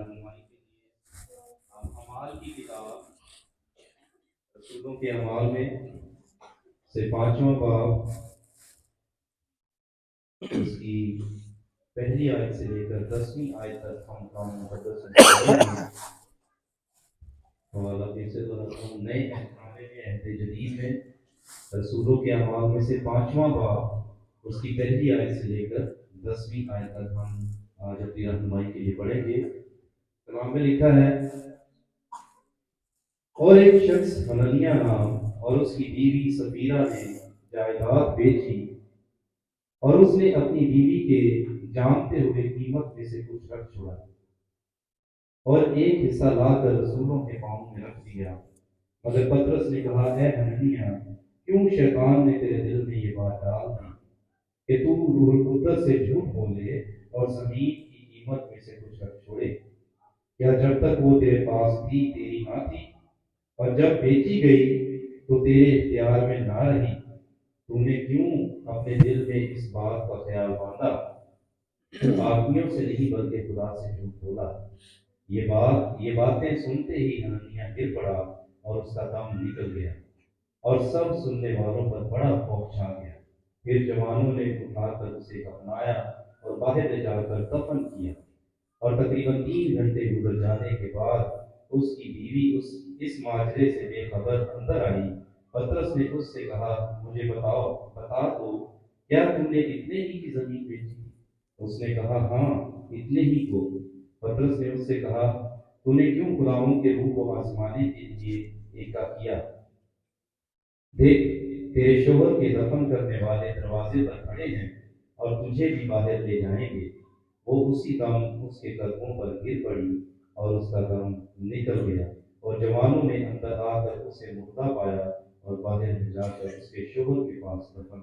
रहनुमाई के लिए हम अमाल की किताब रसूलों के अमाल में से 5वां बाब उसकी पहली आयत से लेकर 10वीं आयत तक हम कलाम मुक़द्दस में पढ़ेंगे। हवाला फिर से हम नए अहदनामे में अहद जदीद में रसूलों के अमाल में से 5वां बाब उसकी पहली आयत से लेकर 10वीं आयत तक हम आज अपनी रहनुमाई के लिए पढ़ेंगे। कलाम में लिखा है, और एक शख्स हननिया नाम और उसकी बीवी सफीरा ने जायदाद बेची और उसने अपनी बीवी के जानते हुए कीमत में से कुछ रख छोड़ा और एक हिस्सा लाकर रसूलों के पांव में रख दिया। मगर पतरस ने कहा, ऐ हननिया, क्यों शैतान ने तेरे दिल में ये बात डाल दी कि तू रूह कुद्दस से झूठ बोले और जमीन की कीमत में से कुछ रख छोड़े? क्या जब तक वो तेरे पास थी तेरी ना थी, और जब बेची गई तो तेरे इख्तियार में ना रही? तूने क्यों अपने दिल में इस बात का ख्याल बांधा? आदमियों से नहीं बल्कि खुदा से झूठ बोला। ये बातें सुनते ही हननिया गिर पड़ा और उसका दम निकल गया और सब सुनने वालों पर बड़ा खौफ छा गया। फिर जवानों ने उठाकर उसे कफनाया और बाहर ले जाकर दफन किया। और तकरीबन 3 घंटे गुजर जाने के बाद उसकी बीवी इस माजरे से बेखबर अंदर आई। पतरस ने उससे कहा, मुझे बता दो, क्या तुमने इतने ही की जमीन बेची? उसने कहा, हाँ, इतने ही को। पतरस ने उससे कहा, तूने क्यों खुदावंद के रूह को आजमाने के लिए एका किया? देख, तेरे शोहर के दफन करने वाले दरवाजे पर खड़े हैं और तुझे भी बाहर ले जाएंगे। वो उसी दम उसके कदमों पर गिर पड़ी और उसका दम निकल गया। और जवानों ने अंदर आकर उसे मुर्दा पाया और बाहर ले जाकर उसके शोहर के पास दफन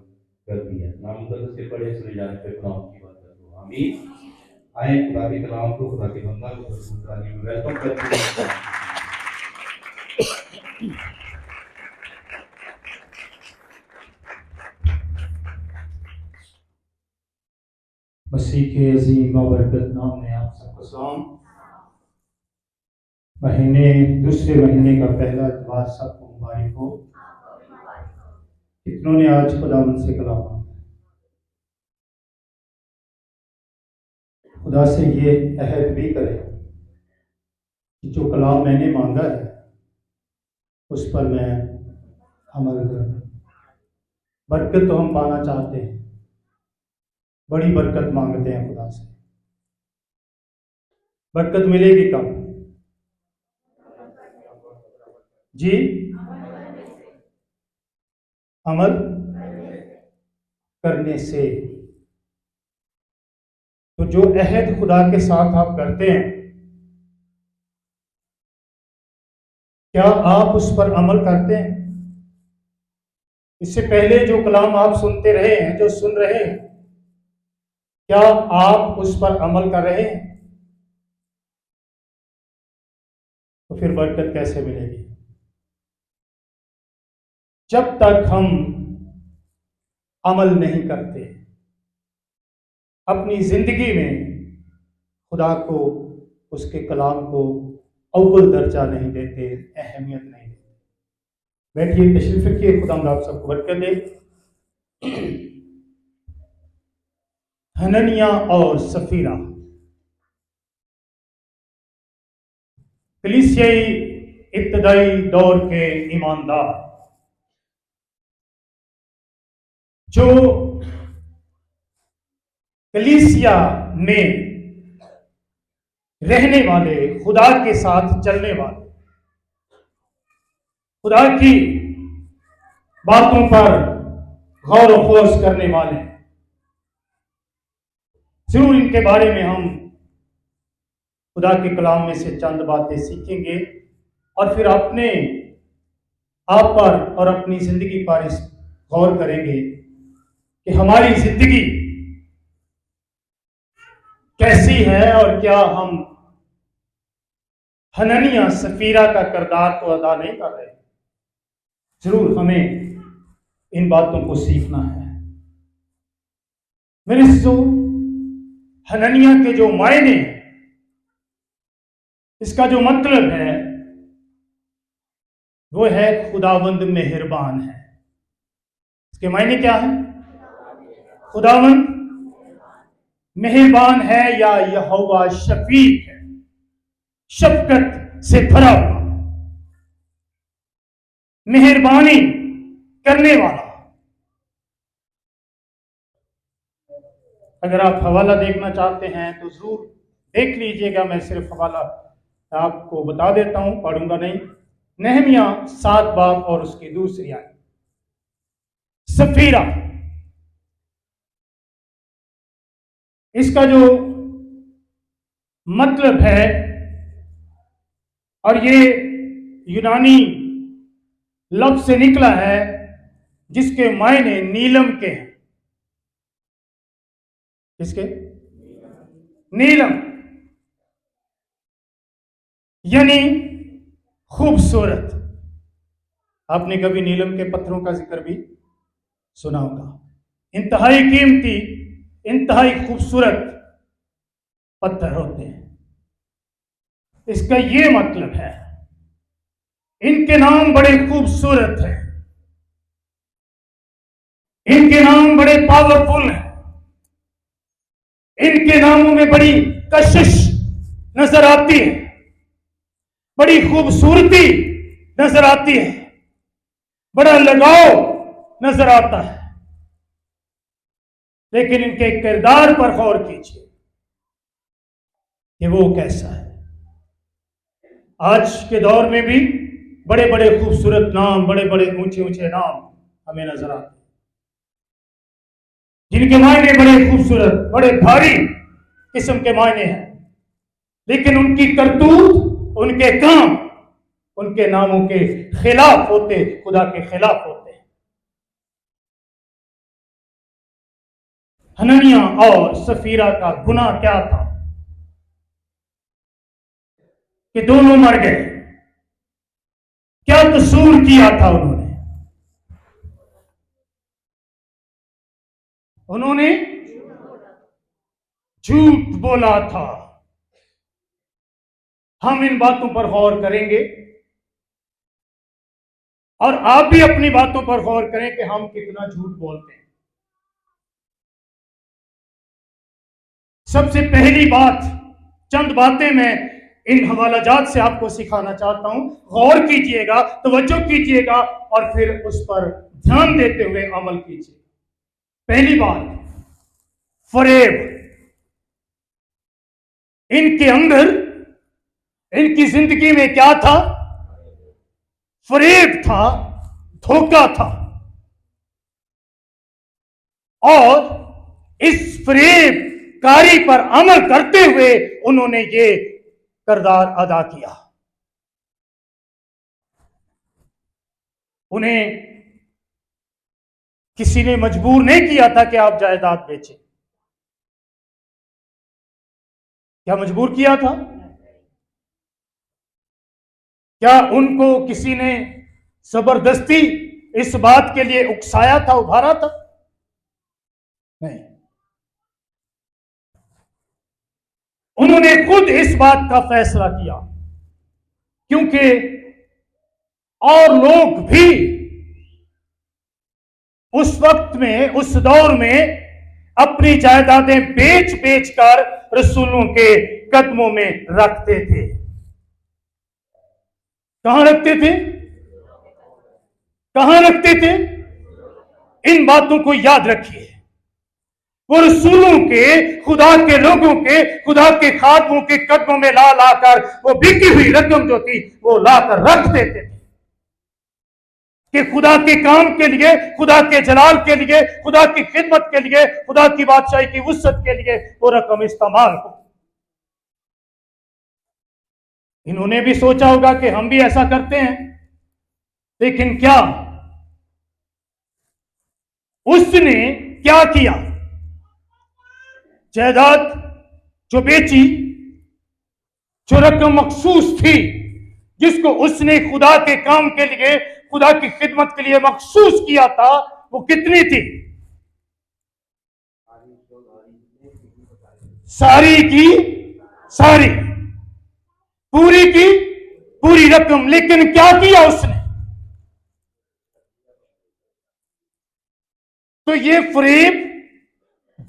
कर दिया। नाम मुकद्दस के पढ़े सुने जाने पर खुदा की बात कर दो, आमीन। आए खुदा के कलाम को, खुदा के बंदा को तालीम में वेलकम करते हैं। मसीह के अजीम बाबरकत नाम में आप सबको सलाम। दूसरे महीने का पहला इतवार सबको मुबारक हो। कितनों ने आज खुदावंद से कलाम मांगा? खुदा से ये अहद भी करें कि जो कलाम मैंने मांगा है उस पर मैं अमल करूं। बरकत तो हम पाना चाहते हैं, बड़ी बरकत मांगते हैं खुदा से। बरकत मिलेगी कब जी? अमल करने से। तो जो अहद खुदा के साथ आप करते हैं, क्या आप उस पर अमल करते हैं? इससे पहले जो कलाम आप सुनते रहे हैं, जो सुन रहे हैं, क्या आप उस पर अमल कर रहे हैं? तो फिर बरकत कैसे मिलेगी? जब तक हम अमल नहीं करते, अपनी जिंदगी में खुदा को, उसके कलाम को अव्वल दर्जा नहीं देते, अहमियत नहीं देते। बैठिए, तशरीफ रखिए। खुदा आप सबको बरकत दे। हननिया और सफीरा कलीसियाई इब्तदाई दौर के ईमानदार, जो कलीसिया में रहने वाले, खुदा के साथ चलने वाले, खुदा की बातों पर गौर व खोज करने वाले, जरूर इनके बारे में हम खुदा के कलाम में से चंद बातें सीखेंगे और फिर अपने आप पर और अपनी जिंदगी पर इस गौर करेंगे कि हमारी जिंदगी कैसी है और क्या हम हननिया सफीरा का किरदार तो अदा नहीं कर रहे। जरूर हमें इन बातों को सीखना है। मेरे जो हननिया के जो मायने हैं इसका जो मतलब है वो है खुदावंद मेहरबान है। इसके मायने क्या है? खुदावंद मेहरबान है या यहोवा शफीक है, शफकत से भरा हुआ, मेहरबानी करने वाला। अगर आप हवाला देखना चाहते हैं तो जरूर देख लीजिएगा, मैं सिर्फ हवाला आपको बता देता हूं, पढ़ूंगा नहीं। नहमिया 7 बाब और उसकी दूसरी आयत। सफीरा, इसका जो मतलब है, और ये यूनानी लफ्ज से निकला है जिसके मायने नीलम के हैं। किसके? नीलम, यानी खूबसूरत। आपने कभी नीलम के पत्थरों का जिक्र भी सुना होगा। इंतहाई कीमती, इंतहाई खूबसूरत पत्थर होते हैं। इसका यह मतलब है इनके नाम बड़े खूबसूरत हैं, इनके नाम बड़े पावरफुल हैं, इनके नामों में बड़ी कशिश नजर आती है, बड़ी खूबसूरती नजर आती है, बड़ा लगाव नजर आता है। लेकिन इनके किरदार पर गौर कीजिए कि वो कैसा है। आज के दौर में भी बड़े बड़े खूबसूरत नाम, बड़े बड़े ऊंचे ऊंचे नाम हमें नजर आते हैं, जिनके मायने बड़े खूबसूरत, बड़े भारी किस्म के मायने हैं, लेकिन उनकी करतूत, उनके काम उनके नामों के खिलाफ होते, खुदा के खिलाफ होते हैं। हननिया और सफीरा का गुनाह क्या था कि दोनों मर गए? क्या कसूर किया था उन्होंने? उन्होंने झूठ बोला था। हम इन बातों पर गौर करेंगे और आप भी अपनी बातों पर गौर करें कि हम कितना झूठ बोलते हैं। सबसे पहली बात, चंद बातें मैं इन हवालाजात से आपको सिखाना चाहता हूं, गौर कीजिएगा, तवज्जो कीजिएगा और फिर उस पर ध्यान देते हुए अमल कीजिए। पहली बात, फरेब। इनके अंदर, इनकी जिंदगी में क्या था? फरेब था, धोखा था, और इस फरेब कारी पर अमल करते हुए उन्होंने ये किरदार अदा किया। उन्हें किसी ने मजबूर नहीं किया था कि आप जायदाद बेचें। क्या मजबूर किया था? क्या उनको किसी ने जबरदस्ती इस बात के लिए उकसाया था, उभारा था? नहीं, उन्होंने खुद इस बात का फैसला किया, क्योंकि और लोग भी उस वक्त में, उस दौर में अपनी जायदादें बेच बेच कर रसूलों के कदमों में रखते थे। कहां रखते थे? कहां रखते थे? इन बातों को याद रखिए। वो रसूलों के, खुदा के लोगों के, खुदा के खादमों के कदमों में ला लाकर वो बिकी हुई रकम जो थी वो लाकर रख देते थे कि खुदा के काम के लिए, खुदा के जलाल के लिए, खुदा की खिदमत के लिए, खुदा की बादशाही की वुसअत के लिए वो रकम इस्तेमाल हो। इन्होंने भी सोचा होगा कि हम भी ऐसा करते हैं, लेकिन क्या उसने क्या किया? जायदाद जो बेची, जो रकम मखसूस थी, जिसको उसने खुदा के काम के लिए, खुदा की खिदमत के लिए मखसूस किया था, वो कितनी थी? सारी की सारी, पूरी बीवी की पूरी रकम। लेकिन क्या किया उसने? तो ये फरेब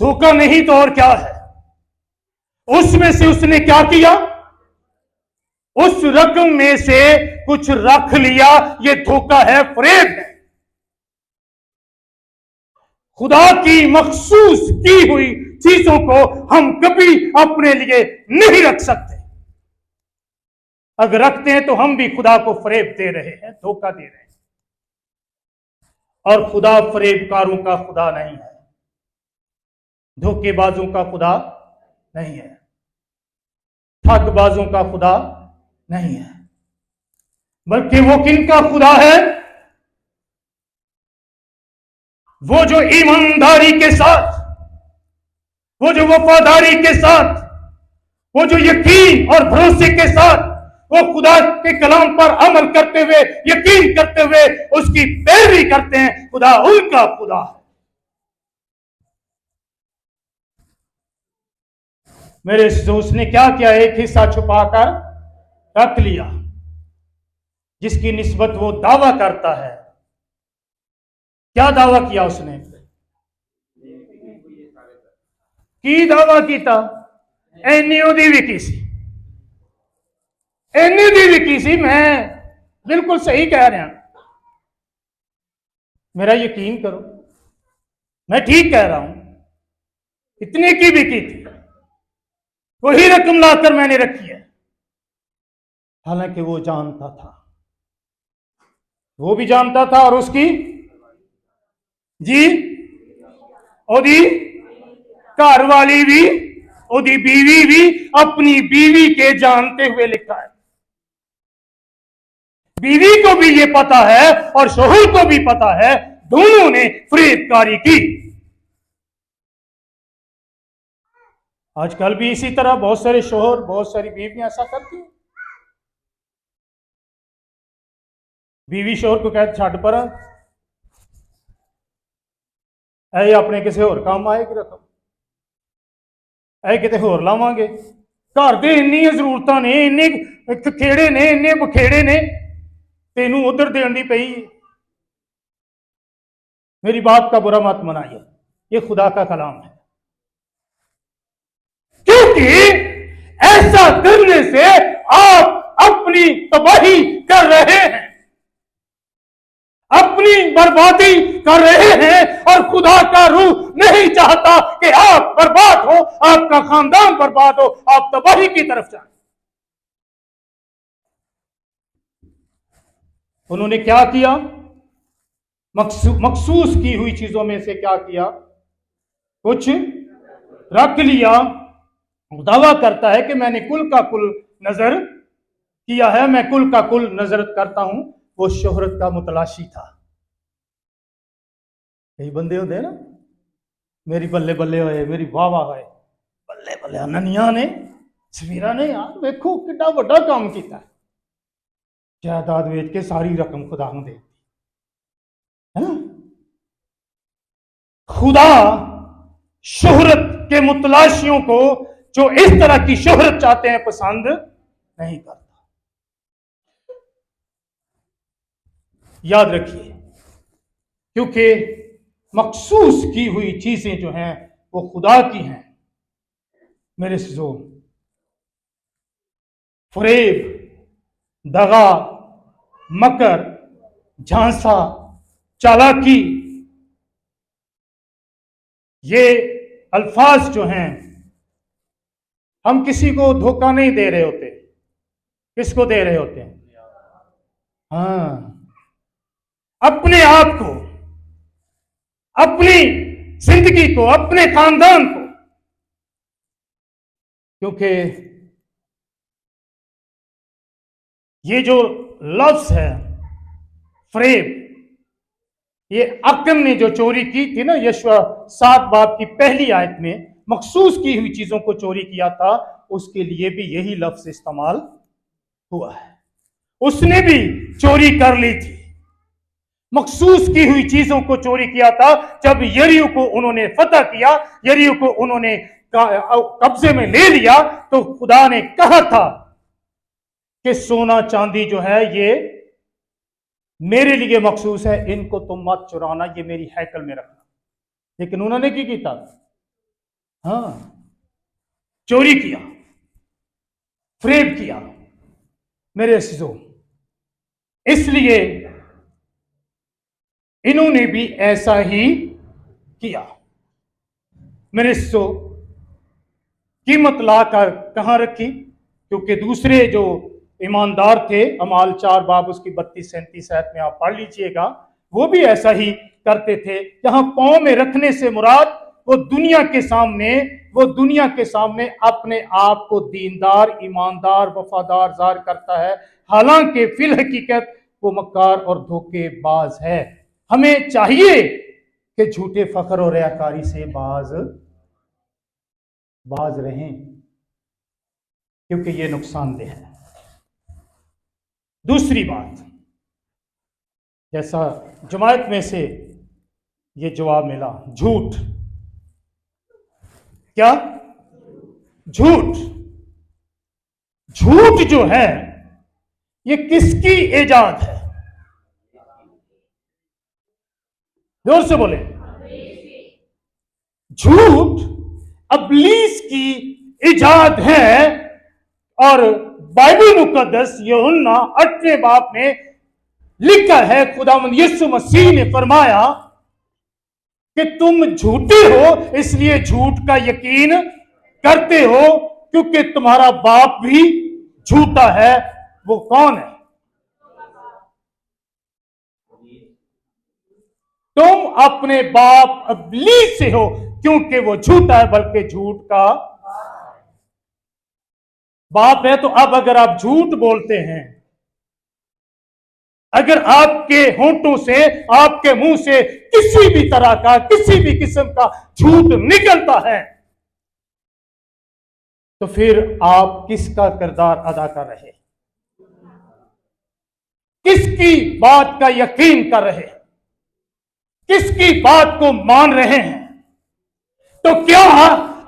धोखा नहीं तो और क्या है? उसमें से उसने क्या किया? उस रकम में से कुछ रख लिया। ये धोखा है, फरेब है। खुदा की मखसूस की हुई चीजों को हम कभी अपने लिए नहीं रख सकते। अगर रखते हैं तो हम भी खुदा को फरेब दे रहे हैं, धोखा दे रहे हैं। और खुदा फरेबकारों का खुदा नहीं है, धोखेबाजों का खुदा नहीं है, ठगबाजों का खुदा नहीं है, बल्कि वो किनका खुदा है? वो जो ईमानदारी के साथ, वो जो वफादारी के साथ, वो जो यकीन और भरोसे के साथ वो खुदा के कलाम पर अमल करते हुए, यकीन करते हुए उसकी पैरवी करते हैं, खुदा उनका खुदा है। मेरे दोस्त ने क्या किया? एक हिस्सा छुपाकर रख लिया, जिसकी निस्बत वो दावा करता है। क्या दावा किया उसने? की दावा किया? एनी दी विकी सी, एनी दी विकी सी। मैं बिल्कुल सही कह रहा, मेरा यकीन करो, मैं ठीक कह रहा हूं। इतने की बिकी थी, वही रकम लाकर मैंने रखी है। हालांकि वो जानता था, वो भी जानता था, और उसकी जी ओदी घर वाली भी, ओदी बीवी भी, अपनी बीवी के जानते हुए लिखा है। बीवी को भी ये पता है और शोहर को भी पता है, दोनों ने फरेबकारी की। आजकल भी इसी तरह बहुत सारे शोहर, बहुत सारी बीवियां ऐसा करती हैं। बीवी शोहर को कहते छड़ पर ऐ अपने किसी होर काम आएगी रकम, ऐ किते होर लावांगे। घर दे इन्नी जरूरतां ने, इन्ने खेड़े ने, इन्ने बखेड़े ने, तेनू उधर देने दी पई। मेरी बात का बुरा मत मनाइए, ये खुदा का कलाम है। क्योंकि ऐसा करने से आप अपनी तबाही कर रहे हैं, अपनी बर्बादी कर रहे हैं, और खुदा का रूह नहीं चाहता कि आप बर्बाद हो, आपका खानदान बर्बाद हो, आप तबाही की तरफ जाएं। उन्होंने क्या किया? मखसूस की हुई चीजों में से क्या किया? कुछ रख लिया। दावा करता है कि मैंने कुल का कुल नजर किया है, मैं कुल का कुल नजर करता हूं। वो शोहरत का मुतलाशी था। कई बंदे होते हैं ना, मेरी बल्ले बल्ले होए, मेरी वाह वाह होए, बल्ले बल्ले। अननिया ने, सवीरा ने, यार देखो कितना बड़ा काम किया, जायदाद बेच के सारी रकम खुदा ने दे दी, है ना। खुदा शोहरत के मुतलाशियों को, जो इस तरह की शोहरत चाहते हैं, पसंद नहीं करता। याद रखिए, क्योंकि मखसूस की हुई चीजें जो हैं वो खुदा की हैं। मेरे सिजो, फरेब, दगा, मकर, झांसा, चालाकी, ये अल्फाज जो हैं, हम किसी को धोखा नहीं दे रहे होते। किसको दे रहे होते हैं? हाँ, अपने आप को, अपनी जिंदगी को, अपने खानदान को। क्योंकि ये जो लफ्ज है फरेब, ये अक्कम ने जो चोरी की थी ना, यशवा 7 बाब की पहली आयत में, मखसूस की हुई चीजों को चोरी किया था, उसके लिए भी यही लफ्ज इस्तेमाल हुआ है। उसने भी चोरी कर ली थी, मखसूस की हुई चीजों को चोरी किया था। जब यरीहो को उन्होंने फतह किया, यरीहो को उन्होंने कब्जे में ले लिया, तो खुदा ने कहा था कि सोना चांदी जो है ये मेरे लिए मखसूस है, इनको तुम मत चुराना, ये मेरी हैकल में रखना। लेकिन उन्होंने की किया? हाँ, चोरी किया, फ्रेब किया मेरे अजीजों। इसलिए इन्होंने भी ऐसा ही किया। मेरे अजीजों, कीमत लाकर कहां रखी? क्योंकि दूसरे जो ईमानदार थे, अमाल 4 बाब उसकी 32-37 आयत में आप पढ़ लीजिएगा, वो भी ऐसा ही करते थे। यहां पांव में रखने से मुराद वो दुनिया के सामने अपने आप को दीनदार, ईमानदार, वफादार जाहिर करता है, हालांकि फिल हकीकत वो मक्कार और धोखेबाज है। हमें चाहिए कि झूठे फख्र और रियाकारी से बाज रहें, क्योंकि ये नुकसानदेह है। दूसरी बात, जैसा जमायत में से ये जवाब मिला, झूठ। क्या? झूठ। झूठ जो है ये किसकी इजाद है? जोर से बोले। झूठ अबलीस की इजाद है। और बाइबल मुकद्दस यूहन्ना 8वें बाब में लिखा है, खुदावंद यीशु मसीह ने फरमाया कि तुम झूठे हो, इसलिए झूठ का यकीन करते हो, क्योंकि तुम्हारा बाप भी झूठा है। वो कौन है? तुम अपने बाप इब्लीस से हो, क्योंकि वो झूठा है, बल्कि झूठ का बाप है। तो अब अगर आप झूठ बोलते हैं, अगर आपके होंठों से, आपके मुंह से किसी भी तरह का, किसी भी किस्म का झूठ निकलता है, तो फिर आप किसका किरदार अदा कर रहे, किसकी बात का यकीन कर रहे, किसकी बात को मान रहे हैं? तो क्या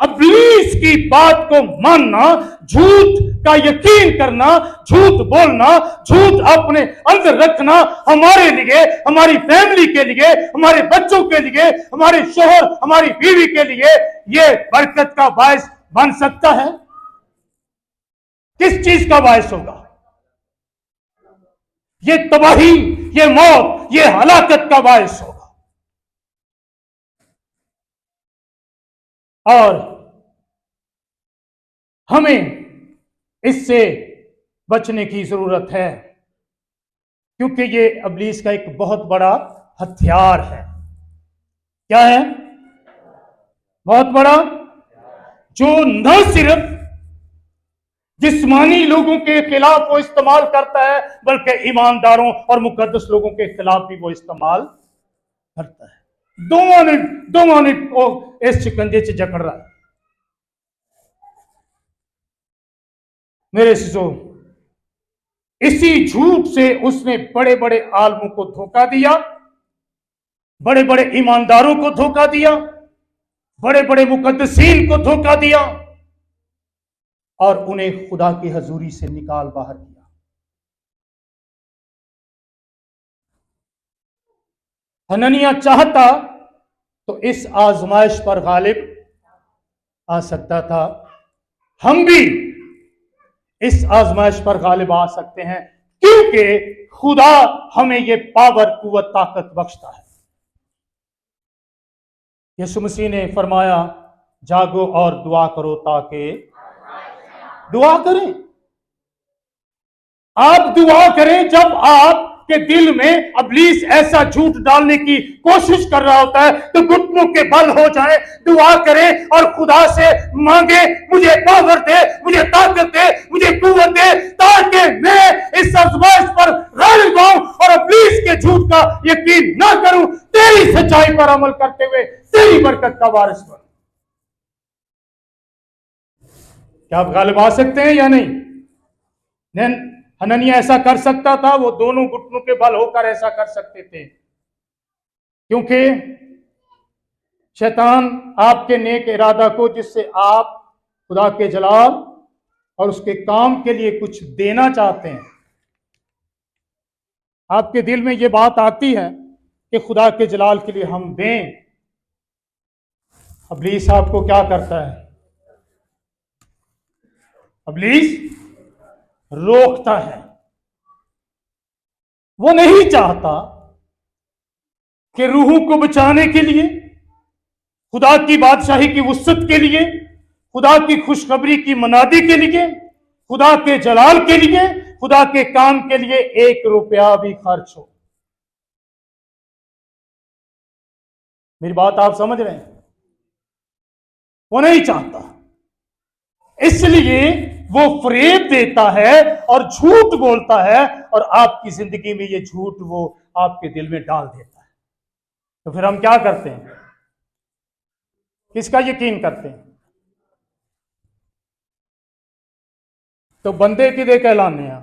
इब्लीस की बात को मानना, झूठ का यकीन करना, झूठ बोलना, झूठ अपने अंदर रखना हमारे लिए, हमारी फैमिली के लिए, हमारे बच्चों के लिए, हमारे शोहर, हमारी बीवी के लिए यह बरकत का बायस बन सकता है? किस चीज का बायस होगा? ये तबाही, ये मौत, ये हलाकत का बायस होगा। और हमें इससे बचने की जरूरत है, क्योंकि ये इब्लीस का एक बहुत बड़ा हथियार है। क्या है? बहुत बड़ा, जो न सिर्फ जिस्मानी लोगों के खिलाफ वो इस्तेमाल करता है, बल्कि ईमानदारों और मुकद्दस लोगों के खिलाफ भी वो इस्तेमाल करता है। दोनों ने इस शिकंजे से जकड़ रहा है। मेरे शिशो, इसी झूठ से उसने बड़े बड़े आलमों को धोखा दिया, बड़े बड़े ईमानदारों को धोखा दिया, बड़े बड़े मुकद्दसीन को धोखा दिया, और उन्हें खुदा की हजूरी से निकाल बाहर किया। हननिया चाहता तो इस आजमाइश पर गालिब आ सकता था। हम भी इस आजमाइश पर गालिब आ सकते हैं, क्योंकि खुदा हमें यह पावर, कुव्वत, ताकत बख्शता है। यीशु मसीह ने फरमाया, जागो और दुआ करो, ताकि दुआ करें। आप दुआ करें जब आपके दिल में इब्लीस ऐसा झूठ डालने की कोशिश कर रहा होता है, तो घुटनों के बल हो जाए, दुआ करें और खुदा से मांगे, मुझे पावर दे, मुझे ताकत दे, मुझे कुव्वत दे, ताकि मैं इस आजमाइश पर गालिब आऊं और इब्लीस के झूठ का यकीन ना करूं, तेरी सच्चाई पर अमल करते हुए तेरी बरकत का वारिस बनूं। क्या आप गालिब आ सकते हैं या नहीं? हननिया ऐसा कर सकता था, वो दोनों घुटनों के बल होकर ऐसा कर सकते थे, क्योंकि शैतान आपके नेक इरादा को, जिससे आप खुदा के जलाल और उसके काम के लिए कुछ देना चाहते हैं, आपके दिल में ये बात आती है कि खुदा के जलाल के लिए हम दें, इब्लीस आपको क्या करता है? इब्लीस रोकता है। वो नहीं चाहता कि रूहों को बचाने के लिए, खुदा की बादशाही की वुसअत के लिए, खुदा की खुशखबरी की मनादी के लिए, खुदा के जलाल के लिए, खुदा के काम के लिए 1 रुपया भी खर्च हो। मेरी बात आप समझ रहे हैं? वो नहीं चाहता, इसलिए वो फरेब देता है और झूठ बोलता है, और आपकी जिंदगी में ये झूठ वो आपके दिल में डाल देता है। तो फिर हम क्या करते हैं? किसका यकीन करते हैं? तो बंदे किदे कहलाने आ?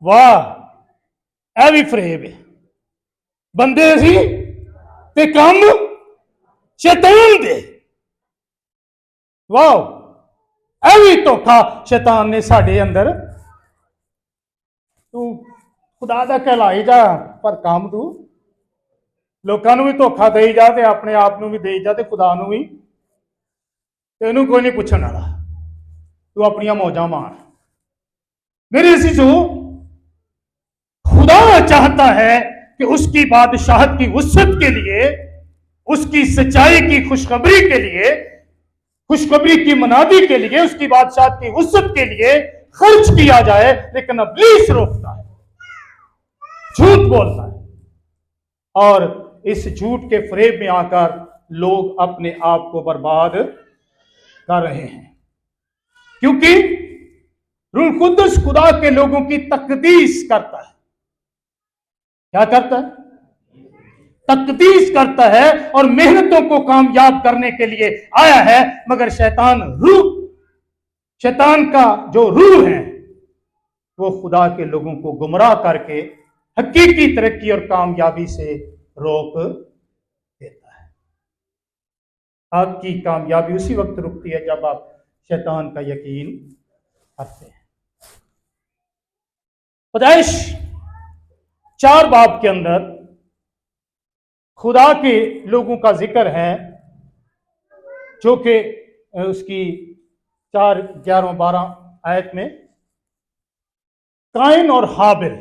वाह, ए भी फरेब है। बंदे असी ते काम शैतान दे। वाह, ए भी धोखा शैतान ने साडे अंदर। तू खुदा दा कहलाई जा, पर काम तू लोकां नूं भी धोखा देई जा, ते अपने आप नूं भी देई जा, ते खुदा नूं भी। तेनू कोई नहीं पूछण वाला, तू अपनियां मौजां मार। मेरे अजीजों, खुदा चाहता है कि उसकी बादशाहत की वुसअत के लिए, उसकी सच्चाई की खुशखबरी के लिए, खुशखबरी की मनादी के लिए, उसकी बादशाहत की वुसअत के लिए खर्च किया जाए, लेकिन इब्लीस रोकता है, झूठ बोलता है, और इस झूठ के फरेब में आकर लोग अपने आप को बर्बाद कर रहे हैं। क्योंकि रूह कुद्दुस खुदा के लोगों की तकदीस करता है। क्या करता है? तकदीस करता है और मेहनतों को कामयाब करने के लिए आया है। मगर शैतान का जो रूह है, वो खुदा के लोगों को गुमराह करके हकीकी तरक्की और कामयाबी से रोक देता है। आपकी कामयाबी उसी वक्त रुकती है जब आप शैतान का यकीन करते हैं। पैदाइश 4 बाब के अंदर खुदा के लोगों का जिक्र है, जो कि उसकी 4, 11, 12 आयत में काइन और हाबिल,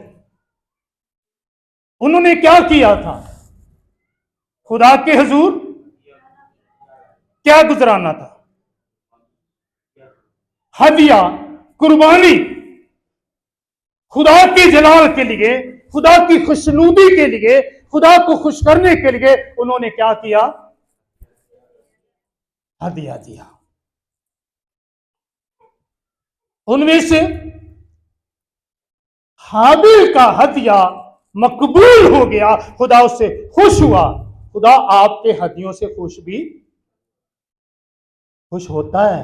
उन्होंने क्या किया था? खुदा के हुजूर क्या गुजराना था? हदिया, कुर्बानी, खुदा के जलाल के लिए, खुदा की खुशनुदी के लिए, खुदा को खुश करने के लिए उन्होंने क्या किया? हदिया दिया। उनमें से हाबिल का हदिया मकबूल हो गया, खुदा उससे खुश हुआ। खुदा आपके हदियों से खुश होता है।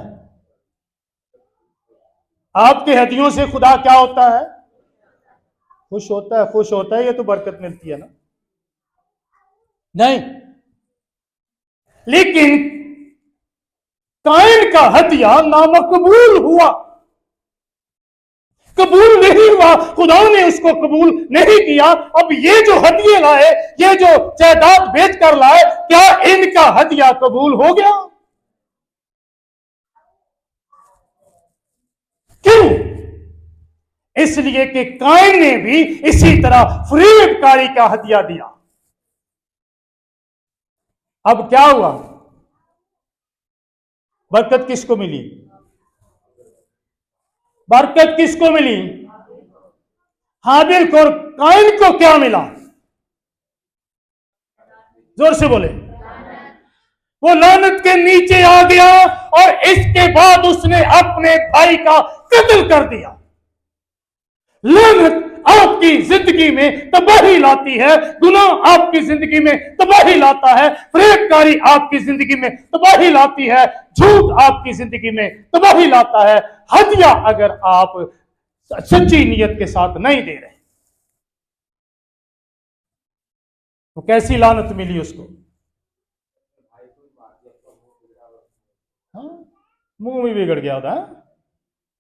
आपके हदियों से खुदा क्या होता है? खुश होता है। खुश होता है, ये तो बरकत मिलती है ना? नहीं, लेकिन काइन का हदिया नामकबूल हुआ, कबूल नहीं हुआ, खुदा ने उसको कबूल नहीं किया। अब ये जो हदिये लाए, ये जो जायदाद बेच कर लाए, क्या इनका हदिया कबूल हो गया? क्यों? इसलिए कि काइन ने भी इसी तरह फरेबकारी का हदिया दिया। अब क्या हुआ? बरकत किसको मिली? बरकत किसको मिली? हाबिल को। और काइन को क्या मिला? जोर से बोले। वो लानत के नीचे आ गया, और इसके बाद उसने अपने भाई का कत्ल कर दिया। लानत आपकी जिंदगी में तबाही लाती है, गुनाह आपकी जिंदगी में तबाही लाता है, फरेबकारी आपकी जिंदगी में तबाही लाती है, झूठ आपकी जिंदगी में तबाही लाता है। हदिया अगर आप सच्ची नीयत के साथ नहीं दे रहे, तो कैसी लानत मिली उसको? हाँ, मुंह भी बिगड़ गया था।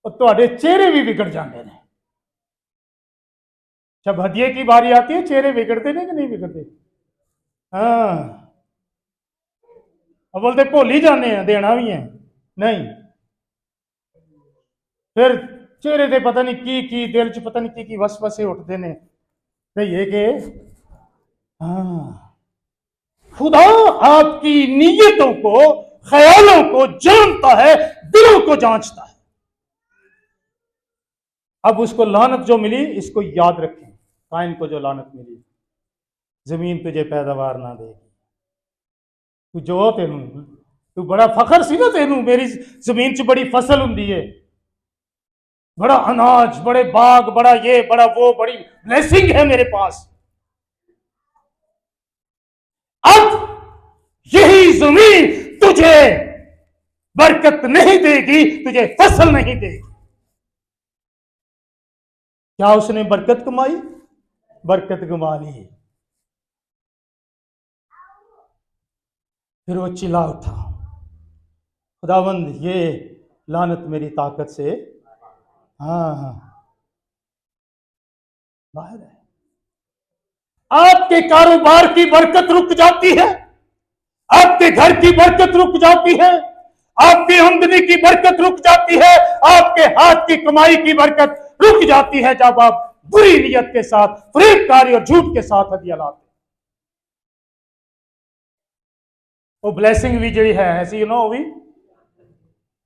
और ਤੁਹਾਡੇ चेहरे भी बिगड़ जाते हैं। जब हदिये की बारी आती है चेहरे बिगड़ते नहीं कि नहीं बिगड़ते? हाँ, अब बोलते भुल ही जाने हैं, देना भी है नहीं, फिर चेहरे से पता नहीं की दिल च पता नहीं की वसवसे उठते ने। तो ये कि हाँ, खुदा आपकी नीयतों को, ख्यालों को जानता है, दिलों को जांचता है। अब उसको लानत जो मिली, इसको याद रखें, काइन को जो लानत मिली, जमीन तुझे पैदावार ना देगी। तू जो तेनू तू बड़ा फखर सी ना, तेनू मेरी जमीन च बड़ी फसल हुंदी है, बड़ा अनाज, बड़े बाग, बड़ा ये बड़ा वो, बड़ी ब्लेसिंग है मेरे पास। अब यही जमीन तुझे बरकत नहीं देगी, तुझे फसल नहीं देगी। क्या उसने बरकत कमाई? बरकत कमा ली। फिर वो चिल्ला उठा, खुदावंद ये लानत मेरी ताकत से हाँ बाहर है। आपके कारोबार की बरकत रुक जाती है, आपके घर की बरकत रुक जाती है, आपकी आमदनी की बरकत रुक जाती है, आपके हाथ की कमाई की बरकत रुक जाती है जब आप बुरी नीयत के साथ, फरेबकारी और झूठ के साथ हदिया लाते। वो ब्लेसिंग भी जी है ऐसी यू नो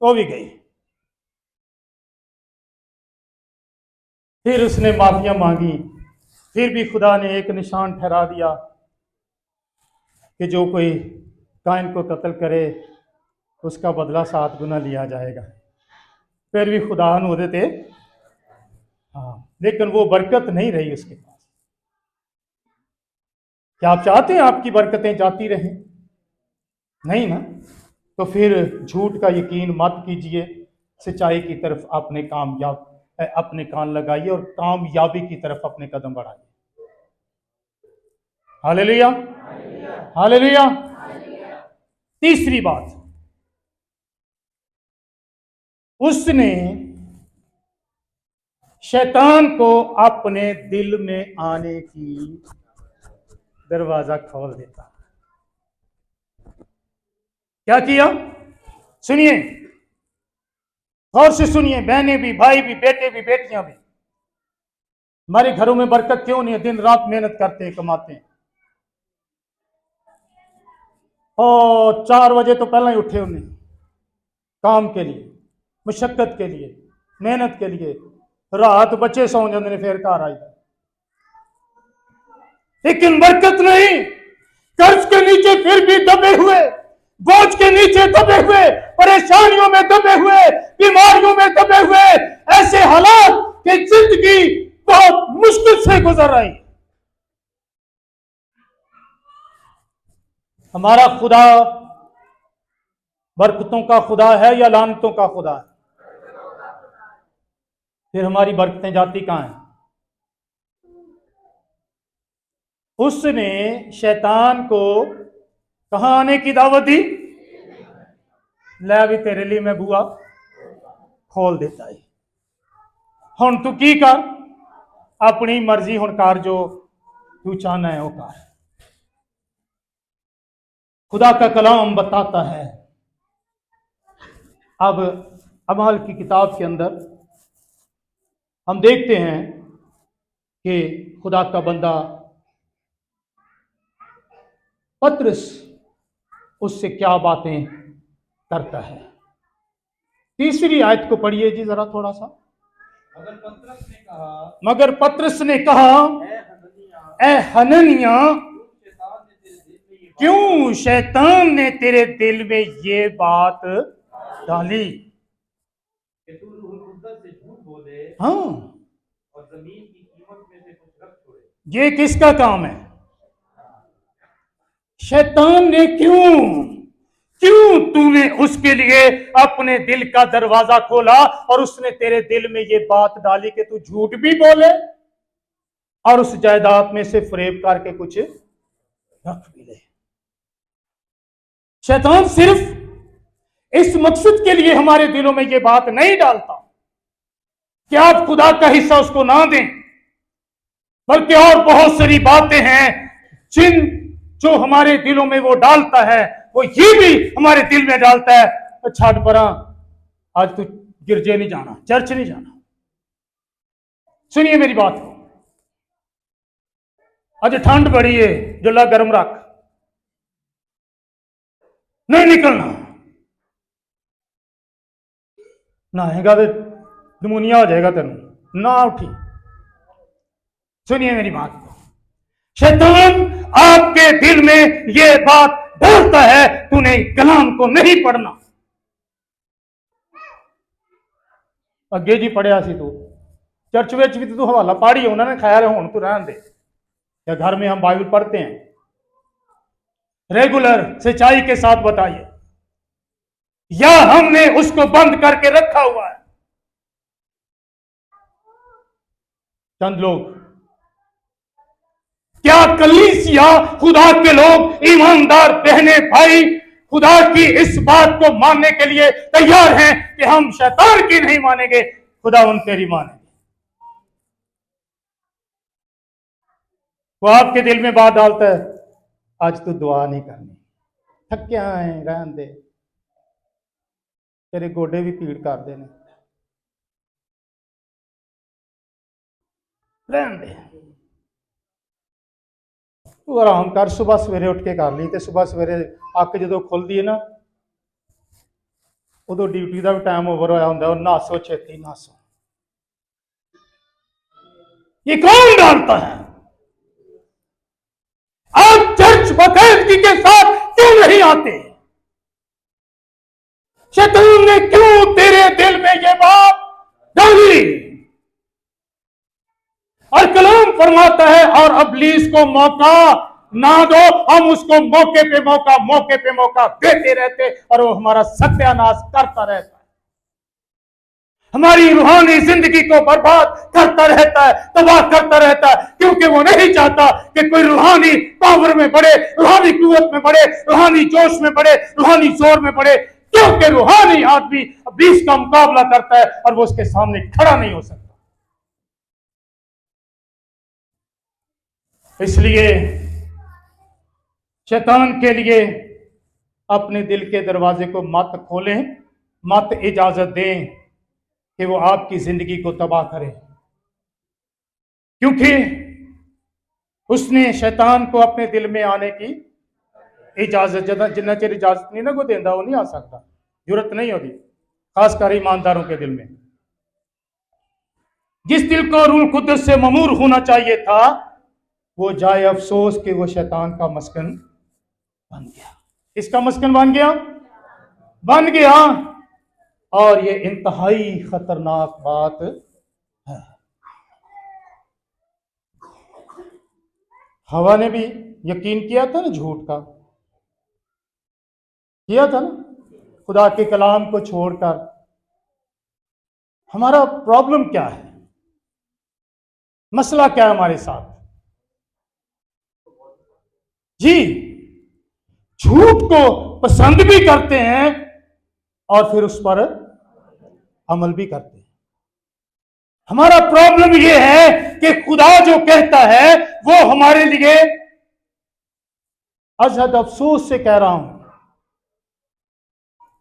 वो भी गई। फिर उसने माफिया मांगी, फिर भी खुदा ने एक निशान ठहरा दिया कि जो कोई काइन को कत्ल करे उसका बदला 7 गुना लिया जाएगा। फिर भी खुदा होते थे हाँ, लेकिन वो बरकत नहीं रही उसके पास। क्या आप चाहते हैं आपकी बरकतें जाती रहें? नहीं ना, तो फिर झूठ का यकीन मत कीजिए, सच्चाई की तरफ अपने कान लगाइए और कामयाबी की तरफ अपने कदम बढ़ाइए। Hallelujah, hallelujah. तीसरी बात, उसने शैतान को अपने दिल में आने की दरवाजा खोल देता। क्या किया? सुनिए, गौर से सुनिए, बहनें भी, भाई भी, बेटे भी, बेटियां भी। हमारे घरों में बरकत क्यों नहीं है? दिन रात मेहनत करते हैं, कमाते हैं, और 4 बजे तो पहले ही उठे उन्हें काम के लिए, मुशक्कत के लिए, मेहनत के लिए, रात बच्चे सौ जाते ने, फिर घर आई, लेकिन बरकत नहीं। कर्ज के नीचे फिर भी दबे हुए, बोझ के नीचे दबे हुए, परेशानियों में दबे हुए, बीमारियों में दबे हुए, ऐसे हालात कि जिंदगी बहुत मुश्किल से गुजर रही। हमारा खुदा बरकतों का खुदा है या लानतों का खुदा है? फिर हमारी बरकतें जाती कहां हैं? उसने शैतान को कहां आने की दावत दी? ले भी तेरे लिए मैं बुआ खोल देता है। हुण तू की कर, अपनी मर्जी हुण कर, जो तू चाहना है वो कर। खुदा का कलाम बताता है, अब अमाल की किताब के अंदर हम देखते हैं कि खुदा का बंदा पतरस उससे क्या बातें करता है। तीसरी आयत को पढ़िए जी जरा थोड़ा सा। मगर पतरस ने कहा ए हननिया, क्यों शैतान ने तेरे दिल में ये बात डाली कि तू रूह कुद्दस से झूठ बोले हाँ, और जमीन की कीमत में से कुछ रख छोड़े। ये किसका काम है? शैतान ने क्यों तूने उसके लिए अपने दिल का दरवाजा खोला और उसने तेरे दिल में ये बात डाली कि तू झूठ भी बोले और उस जायदाद में से फरेब करके कुछ रख भी ले। शैतान सिर्फ इस मकसद के लिए हमारे दिलों में ये बात नहीं डालता कि आप खुदा का हिस्सा उसको ना दें, बल्कि और बहुत सारी बातें हैं जिन जो हमारे दिलों में वो डालता है, वो ये भी हमारे दिल में डालता है, अच्छा परा आज तू गिरजे नहीं जाना, चर्च नहीं जाना। सुनिए मेरी बात को, आज ठंड बड़ी है, जुल्ला गर्म रख, नहीं निकलना, नहाएगा तो निमोनिया हो जाएगा तेन, ना उठी। सुनिए मेरी बात को, शैतान आपके दिल में ये बात डालता है, तूने कलाम को नहीं पढ़ना। अगे जी पढ़िया सी तू, चर्च में भी तू हवाला पढ़ी, उन्होंने खाया रहे हूं तू रहन दे। या घर में हम बाइबल पढ़ते हैं, रेगुलर सच्चाई के साथ बताइए, या हमने उसको बंद करके रखा हुआ है। चंद लोग, क्या कलीसिया, खुदा के लोग, ईमानदार बहने भाई खुदा की इस बात को मानने के लिए तैयार हैं कि हम शैतान की नहीं मानेंगे, खुदा उन तेरी मानेंगे। वो आपके दिल में बात डालता है, आज तू दुआ नहीं करनी, थक क्या है, रहन दे, तेरे गोडे भी पीड़ करते हैं, रहन दे, तू आराम कर, सुबह सवेरे उठ के कर ली। तो सुबह सवेरे अख जो खुलती है ना, उदो ड्यूटी का भी टाइम ओवर होया होंदा, नहासो छेती नहासो। ये कौन डालता है? आप चर्च बाकायदगी के साथ क्यों नहीं आते? शैतान ने क्यों तेरे दिल में ये बात डाली? और कलाम फरमाता है, और इब्लीस को मौका ना दो, हम उसको मौके पे मौका देते रहते, और वो हमारा सत्यानाश करता रहता है, हमारी रूहानी जिंदगी को बर्बाद करता रहता है, तबाह करता रहता है, क्योंकि वो नहीं चाहता कि कोई रूहानी पावर में बढ़े, रूहानी कुव्वत में बढ़े, रूहानी जोश में बढ़े, रूहानी जोर में बढ़े, क्योंकि रूहानी आदमी इब्लीस का मुकाबला करता है और वो उसके सामने खड़ा नहीं हो सकता। इसलिए शैतान के लिए अपने दिल के दरवाजे को मत खोलें, मत इजाजत दें कि वो आपकी जिंदगी को तबाह करे, क्योंकि उसने शैतान को अपने दिल में आने की इजाजत, जिन्ना चिर इजाजत नहीं ना को देता, वो नहीं आ सकता, जरूरत नहीं होती, खासकर ईमानदारों के दिल में। जिस दिल को रूह कुद्दस से ममूर होना चाहिए था, वो जाए अफसोस कि वो शैतान का मस्कन बन गया। इसका मस्कन बन गया, और ये इंतहाई खतरनाक बात है। हवा ने भी यकीन किया था ना, झूठ का किया था ना, खुदा के कलाम को छोड़कर। हमारा प्रॉब्लम क्या है, मसला क्या है हमारे साथ? जी, झूठ को पसंद भी करते हैं और फिर उस पर अमल भी करते हैं। हमारा प्रॉब्लम यह है कि खुदा जो कहता है वो हमारे लिए, अजहद अफसोस से कह रहा हूं,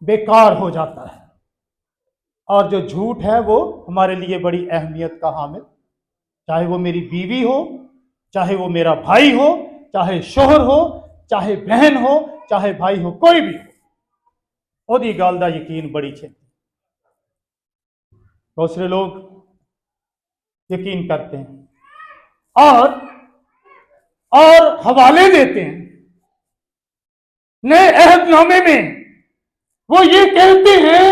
बेकार हो जाता है, और जो झूठ है वो हमारे लिए बड़ी अहमियत का हामिल, चाहे वो मेरी बीवी हो, चाहे वो मेरा भाई हो, चाहे शोहर हो, चाहे बहन हो, चाहे भाई हो, कोई भी हो, ओदी गल दा यकीन बड़ी छेती। दूसरे लोग यकीन करते हैं और हवाले देते हैं। नए अहदनामे में वो ये कहते हैं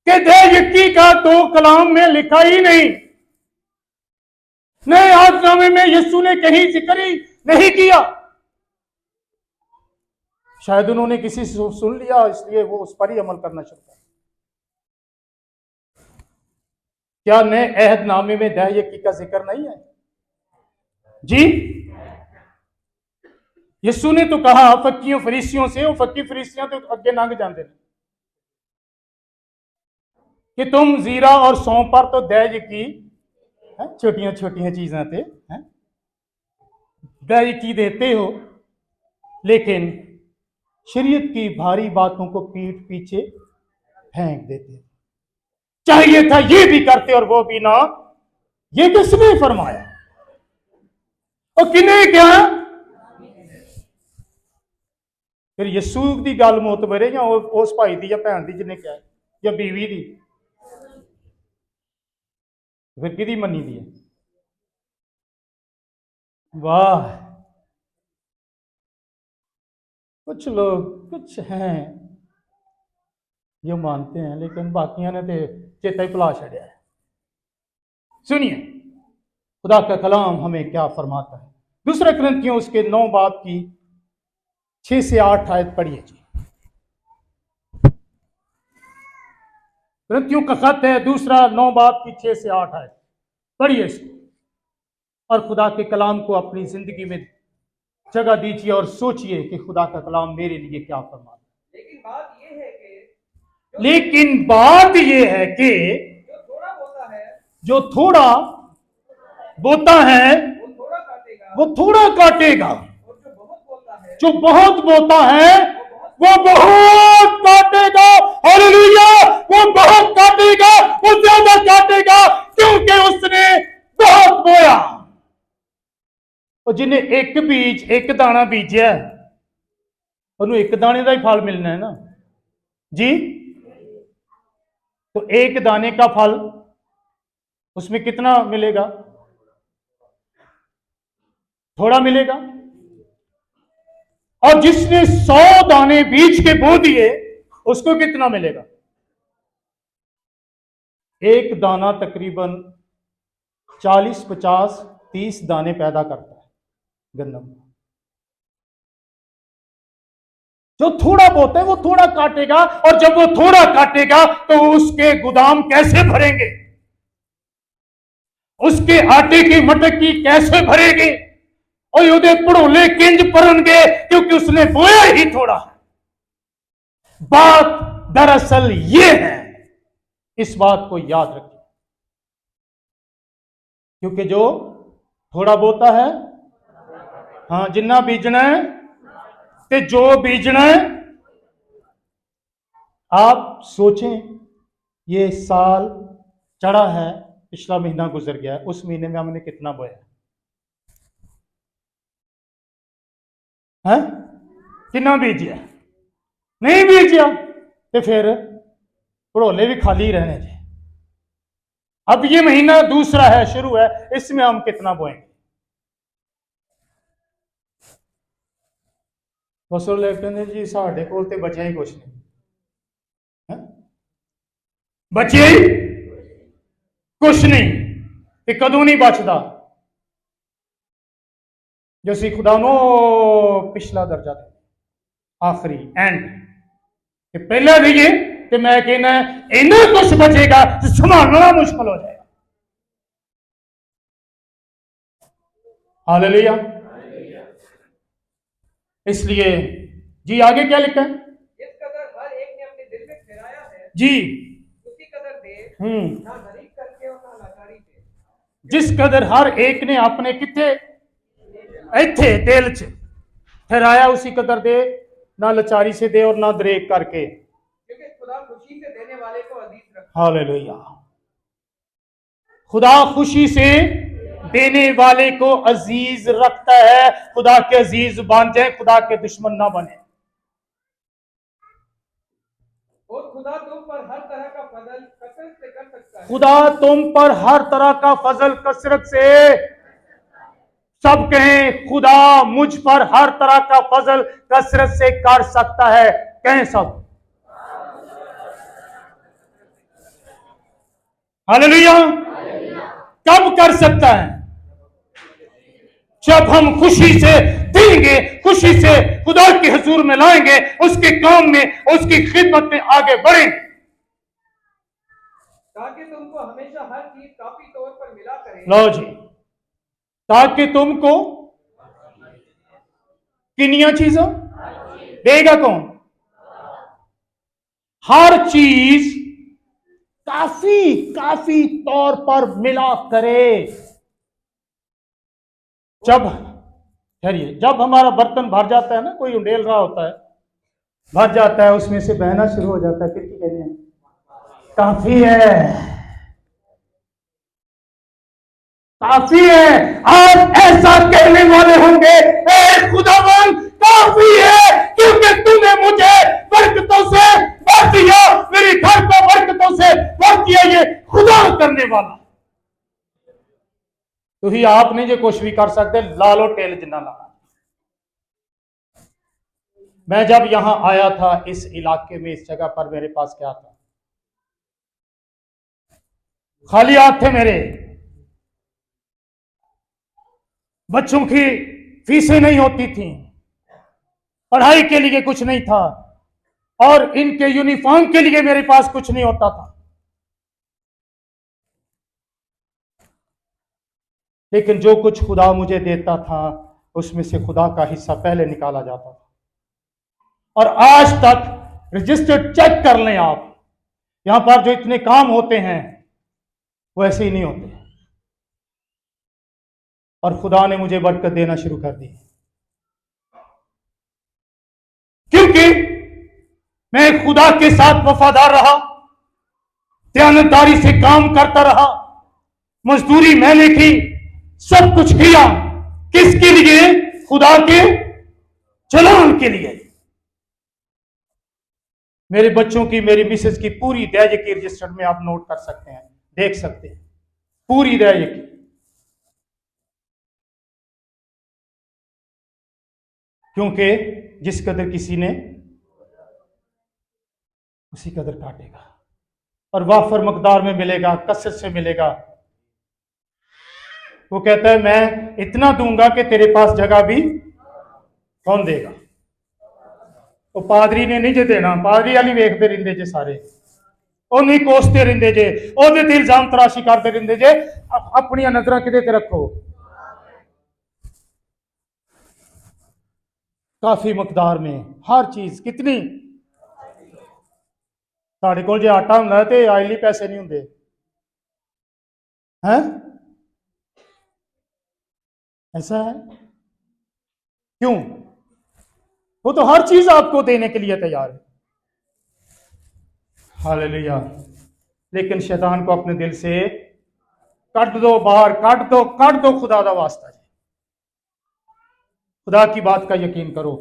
कि दयायकी का तो कलाम में लिखा ही नहीं, नए अहदनामे में यीशु ने कहीं जिक्र ही नहीं किया। शायद उन्होंने किसी से सुन लिया, इसलिए वो उस पर ही अमल करना शुरू कर। क्या नए अहदनामे में दयायकी का जिक्र नहीं है? जी, यीशु ने तो कहा फक्कियों फरीसियों से, वो फक्की फरीसियां तो अगे लंघ जाते हैं। कि तुम जीरा और सौंफ पर तो दहेज की छोटियां छोटियां चीजें थे दहेज की देते हो, लेकिन शरीयत की भारी बातों को पीठ पीछे फेंक देते हो। चाहिए था ये भी करते और वो भी ना। ये किसने फरमाया और किने क्या? फिर यस्सू की गल मोतबरे या उस भाई की या भैन की जिन्हें क्या या बीवी की, फिर कि मनी दी है? वाह, कुछ लोग कुछ हैं जो मानते हैं, लेकिन बाकियों ने तो चेता ही भुला छड़िया है। सुनिए खुदा का कलाम हमें क्या फरमाता है। दूसरा कुरिन्थियों उसके 9 बाब की 6 से 8 आयत पढ़िए जी। कुरिन्थियों का खत है, दूसरा 9 बाब की 6 से 8 आयत पढ़िए इसको और खुदा के कलाम को अपनी जिंदगी में जगह दीजिए और सोचिए कि खुदा का कलाम मेरे लिए क्या फरमाता है। लेकिन बात यह है कि जो थोड़ा बोता है वो थोड़ा काटेगा, जो बहुत बोता है वो बहुत काटेगा। हालेलुया, वो बहुत काटेगा, वो ज्यादा काटेगा, क्योंकि उसने बहुत बोया। और जिन्हें एक बीज एक दाना बीजा उन्हें एक दाने का ही फल मिलना है ना जी। तो एक दाने का फल उसमें कितना मिलेगा? थोड़ा मिलेगा। और जिसने 100 दाने बीज के बो दिए उसको कितना मिलेगा? एक दाना तकरीबन 40, 50, 30 दाने पैदा करता है गंदम। जो थोड़ा बोता है वो थोड़ा काटेगा, और जब वो थोड़ा काटेगा तो उसके गोदाम कैसे भरेंगे, उसके आटे की मटकी कैसे भरेगी, और युदे पड़ोले किंज परनगे, क्योंकि उसने बोया ही थोड़ा। बात दरअसल ये है, इस बात को याद रखिए, क्योंकि जो थोड़ा बोता है, हाँ जिन्ना बीजना है ते जो बीजना है। आप सोचें, ये साल चढ़ा है, पिछला महीना गुजर गया है, उस महीने में हमने कितना बोया है? कितना बीजिया? नहीं बीजिया तो फिर पड़ोले भी खाली रहने थे। अब ये महीना दूसरा है, शुरू है, इसमें हम कितना बोएंगे? बसोले कहते जी साढ़े कोल ते बचा ही कुछ नहीं है? बचे ही कुछ नहीं ते कदों नहीं बचता जो सी खुदा नो पिछला दर्जा दे आखिरी एंड कि पहला रहिए कि मैं कहना इन्ना कुछ बचेगा तो संभालना मुश्किल हो जाएगा। हालेलुया। इसलिए जी आगे क्या लिखा है? जिस कदर हर एक ने अपने दिल में ठहराया है जी उसी कदर दे, ना धनिक करके और ना लाचारी से। जिस कदर हर एक ने अपने किथे इथे दिल च ठहराया उसी कदर दे, ना लाचारी से दे और ना दरेक करके, क्योंकि खुदा खुशी से देने वाले को अजीज रखता है। हालेलुया। खुदा खुशी से देने वाले को अजीज रखता है। खुदा के अजीज बन जाए, खुदा के दुश्मन ना बने। और खुदा तुम पर हर तरह का फजल कसरत से कर सकता है। खुदा तुम पर हर तरह का फजल कसरत से, सब कहें खुदा मुझ पर हर तरह का फजल कसरत से कर सकता है। कहें सब हालेलुया। कब कर सकता है? जब हम खुशी से देंगे, खुशी से खुदा के हुजूर में लाएंगे, उसके काम में, उसकी खिदमत में आगे बढ़ेंगे, ताकि तुमको हमेशा हर चीज काफी तौर पर मिला करे। लो जी, ताकि तुमको किनिया चीजों देगा कौन? हर चीज काफी काफी तौर पर मिला करे। जब ठहरिए, जब हमारा बर्तन भर जाता है ना, कोई उंडेल रहा होता है, भर जाता है, उसमें से बहना शुरू हो जाता है, फिर क्या कहते हैं? काफी है, काफी है। आप ऐसा कहने वाले होंगे, ए खुदावन काफी है, क्योंकि तूने मुझे बरकतों से भर दिया, मेरे घर को बरकतों से भर दिया। ये खुदा करने वाला तो ही आप नहीं जो कुछ भी कर सकते, लालो टेल जिन्ना ला। मैं जब यहां आया था इस इलाके में, इस जगह पर, मेरे पास क्या था? खाली हाथ थे मेरे। बच्चों की फीसें नहीं होती थी, पढ़ाई के लिए कुछ नहीं था, और इनके यूनिफॉर्म के लिए मेरे पास कुछ नहीं होता था। लेकिन जो कुछ खुदा मुझे देता था, उसमें से खुदा का हिस्सा पहले निकाला जाता था। और आज तक रजिस्टर चेक कर लें आप, यहां पर जो इतने काम होते हैं वो ऐसे ही नहीं होते। और खुदा ने मुझे बरकत देना शुरू कर दी, क्योंकि मैं खुदा के साथ वफादार रहा, दयानतदारी से काम करता रहा, मजदूरी मैंने की, सब कुछ किया। किसके लिए? खुदा के चलान के लिए। मेरे बच्चों की, मेरी मिसेज की पूरी दया की रजिस्टर में आप नोट कर सकते हैं, देख सकते हैं, पूरी दया की। क्योंकि जिस कदर किसी ने उसी कदर काटेगा, और वाफर मकदार में मिलेगा, कसरत से मिलेगा। वो कहता है मैं इतना दूंगा कि तेरे पास जगह भी कौन देगा। तो पादरी ने नहीं जे देना, पादरी वाली वेखते रहते जे सारे, ਉਹ नहीं कोसते रहते जे, ਉਹਦੇ ਤੇ इल्जाम तराशी करते रहते जे। अपनी नजर किदे ते रखो। काफी मकदार में हर चीज कितनी। साढ़े कोल जे आटा हुंदा ते आइली पैसे नहीं हुंदे हैं, ऐसा है क्यों? वो तो हर चीज आपको देने के लिए तैयार है। हालेलुया। लेकिन शैतान को अपने दिल से कट दो, बाहर काट दो, काट दो। खुदा दा वास्ता जी, खुदा की बात का यकीन करो।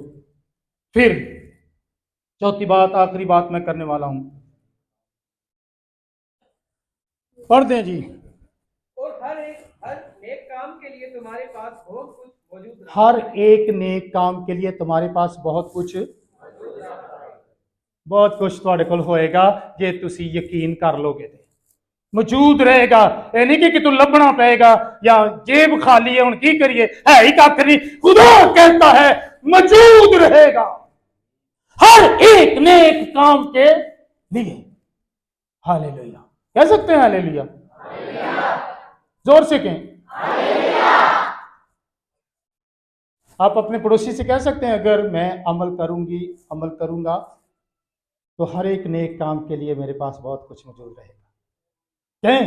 फिर चौथी बात, आखिरी बात मैं करने वाला हूं, पढ़ दें जी। और हर नेक काम के लिए तुम्हारे पास बहुत कुछ मौजूद रहा। हर एक नेक काम के लिए तुम्हारे पास बहुत कुछ, बहुत कुछ ਤੁਹਾਡੇ ਕੋਲ ਹੋਏਗਾ ਜੇ ਤੁਸੀਂ ਯਕੀਨ ਕਰ ਲੋਗੇ ਤੇ मौजूद रहेगा। ये नहीं कि तू लभना पड़ेगा या जेब खाली है, हुण की करिए, है ही कख नहीं। खुदा कहता है मौजूद रहेगा हर एक नेक काम के लिए। हालेलुया। कह सकते हैं हालेलुया? जोर से कहें। आप अपने पड़ोसी से कह सकते हैं, अगर मैं अमल करूंगी, अमल करूंगा, तो हर एक नेक काम के लिए मेरे पास बहुत कुछ मौजूद रहेगा। कहें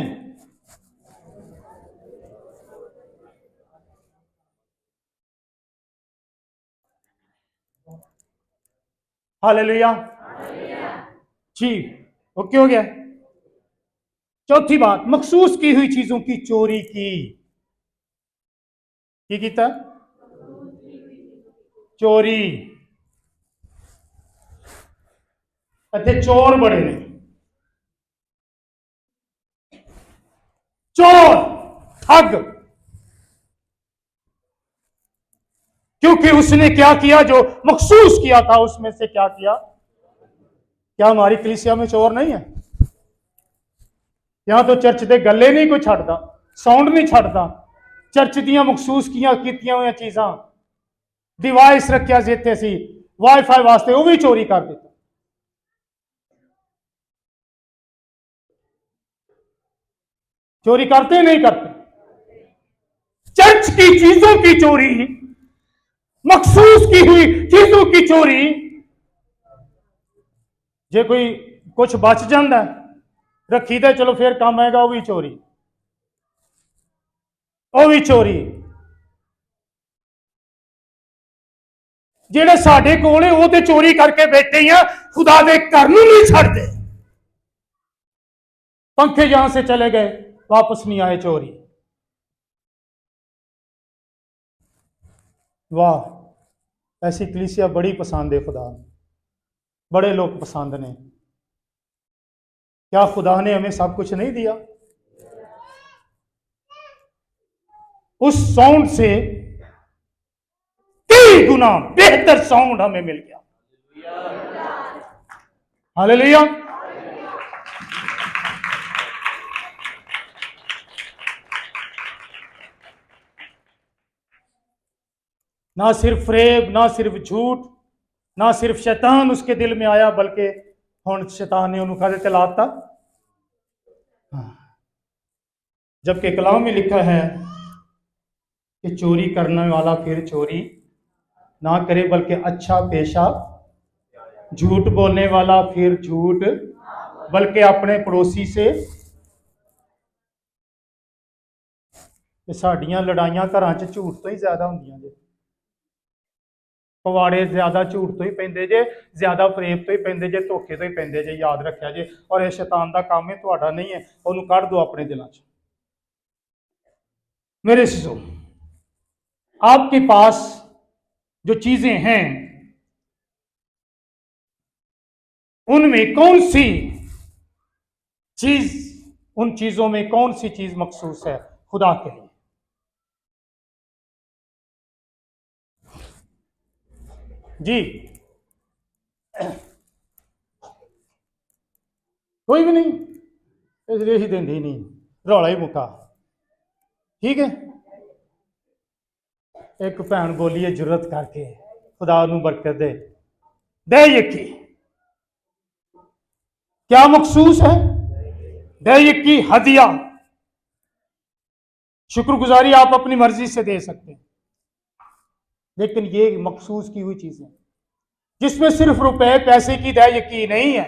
हालेलुया जी। ओके हो गया। चौथी बात, मखसूस की हुई चीजों की चोरी की कीता? चोरी। इत्थे चोर बड़े ने, चोर, ठग। क्योंकि उसने क्या किया? जो मखसूस किया था उसमें से क्या किया? क्या हमारी कलीसिया में चोर नहीं है? यहां तो चर्च के गले नहीं कोई छड़ता, साउंड नहीं छड़ता, चर्च दियां मखसूस कीतियां हुई चीजां, डिवाइस रखिया जिथे सी वाईफाई वास्ते, वो भी चोरी कर देता। चोरी करते नहीं करते? चर्च की चीजों की चोरी, मखसूस की हुई चीजों की चोरी। जे कोई कुछ बच जाता रखी तो चलो फिर काम आएगा, वो भी चोरी, वो भी चोरी। ਜਿਹੜੇ ਸਾਡੇ ਕੋਲ ਉਹ ਤੇ ਚੋਰੀ ਕਰਕੇ ਬੈਠੇ ਆ, खुदा दे घर नूं नहीं छड्डदे। पंखे यहां से चले गए, वापस नहीं आए, चोरी। वाह, ऐसी कलीसिया बड़ी पसंद है खुदा, बड़े लोग पसंद ने। क्या खुदा ने हमें सब कुछ नहीं दिया? उस साउंड से 3 गुना बेहतर साउंड हमें मिल गया। हालेलुया। ना सिर्फ फरेब, ना सिर्फ झूठ, ना सिर्फ शैतान उसके दिल में आया, बल्कि हुण शैतान ने उन्होंने काहदे ते लाता। जबकि कलाम में लिखा है कि चोरी करने वाला फिर चोरी ना करे, बल्कि अच्छा पेशा, झूठ बोलने वाला फिर झूठ, बल्कि अपने पड़ोसी से। साडियां लड़ाइयां घरां च झूठ तो ही ज्यादा होंदियां जे, पवाड़े ज्यादा झूठ तो ही पैंदे जे, ज्यादा फरेब तो ही पैंदे जे, धोखे तो ही पैंदे जे, याद रखिया जे। और यह शैतान का काम है, तुहाडा नहीं है, उन्होंने कढ़ दो अपने दिलों च। मेरे सिसो, आपके पास जो चीजें हैं उनमें कौन सी चीज, उन चीजों में कौन सी चीज मखसूस है खुदा के लिए? जी, कोई भी नहीं, इसलिए ही देंदी नहीं, रौला ही मुका। ठीक है, एक भैन बोली है जुरत करके, खुदा नूं बरकत दे, दे यकी। क्या मखसूस है? दे यकी हदिया, शुक्रगुजारी आप अपनी मर्जी से दे सकते हैं, लेकिन ये मखसूस की हुई चीजें जिसमें सिर्फ रुपए पैसे की दे यकी नहीं है,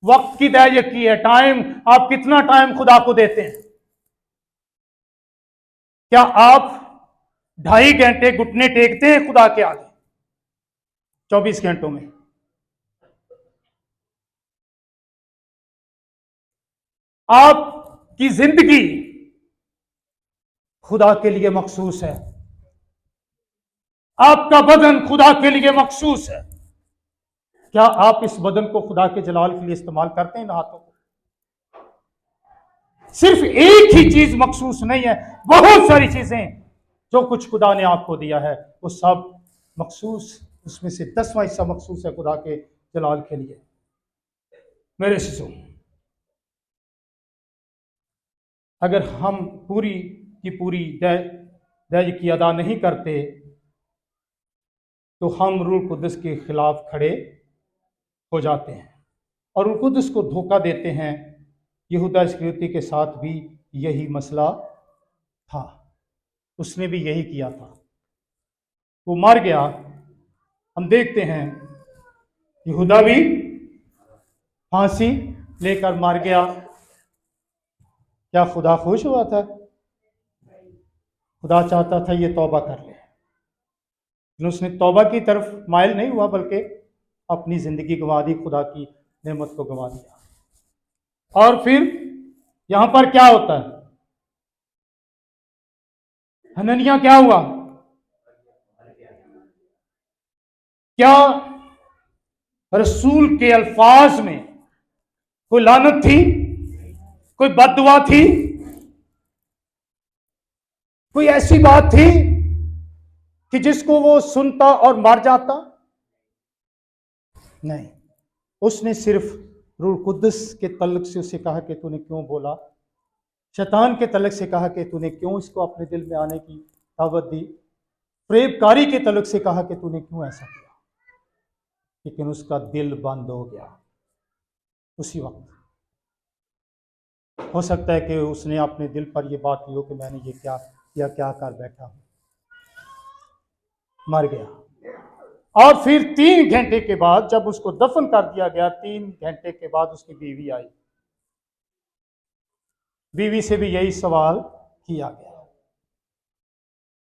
वक्त की दे यकी है। टाइम, आप कितना टाइम खुदा को देते हैं? क्या आप 2.5 घंटे घुटने टेकते हैं खुदा के आगे 24 घंटों में? आपकी जिंदगी खुदा के लिए मखसूस है, आपका बदन खुदा के लिए मखसूस है। क्या आप इस बदन को खुदा के जलाल के लिए इस्तेमाल करते हैं इन हाथों को? सिर्फ एक ही चीज मखसूस नहीं है, बहुत सारी चीजें जो कुछ खुदा ने आपको दिया है वो सब मखसूस, उसमें से 10वां हिस्सा मखसूस है खुदा के जलाल के लिए। मेरे शिशु, अगर हम पूरी की पूरी दय की अदा नहीं करते तो हम रूह कुद्दस के खिलाफ खड़े हो जाते हैं और रूह कुद्दस को धोखा देते हैं। यहूदा इस्करियोती के साथ भी यही मसला था, उसने भी यही किया था, वो मर गया। हम देखते हैं यहूदा भी फांसी लेकर मर गया। क्या खुदा खुश हुआ था? खुदा चाहता था ये तौबा कर ले, लेकिन उसने तौबा की तरफ माइल नहीं हुआ, बल्कि अपनी जिंदगी गंवा दी, खुदा की नेमत को गंवा दिया। और फिर यहां पर क्या होता है? हननिया क्या हुआ? क्या रसूल के अल्फाज में कोई लानत थी, कोई बददुआ थी, कोई ऐसी बात थी कि जिसको वो सुनता और मर जाता? नहीं, उसने सिर्फ रूह कुद्दस के तल्लुक से उसे कहा कि तूने क्यों बोला, शैतान के तल्लुक से कहा कि तूने क्यों इसको अपने दिल में आने की दावत दी, फरेबकारी के तल्लुक से कहा कि तूने क्यों ऐसा किया, लेकिन उसका दिल बंद हो गया उसी वक्त। हो सकता है कि उसने अपने दिल पर यह बात की हो कि मैंने ये क्या किया, क्या कर बैठा, मर गया। और फिर 3 घंटे के बाद जब उसको दफन कर दिया गया, 3 घंटे के बाद उसकी बीवी आई बीवी से भी यही सवाल किया गया।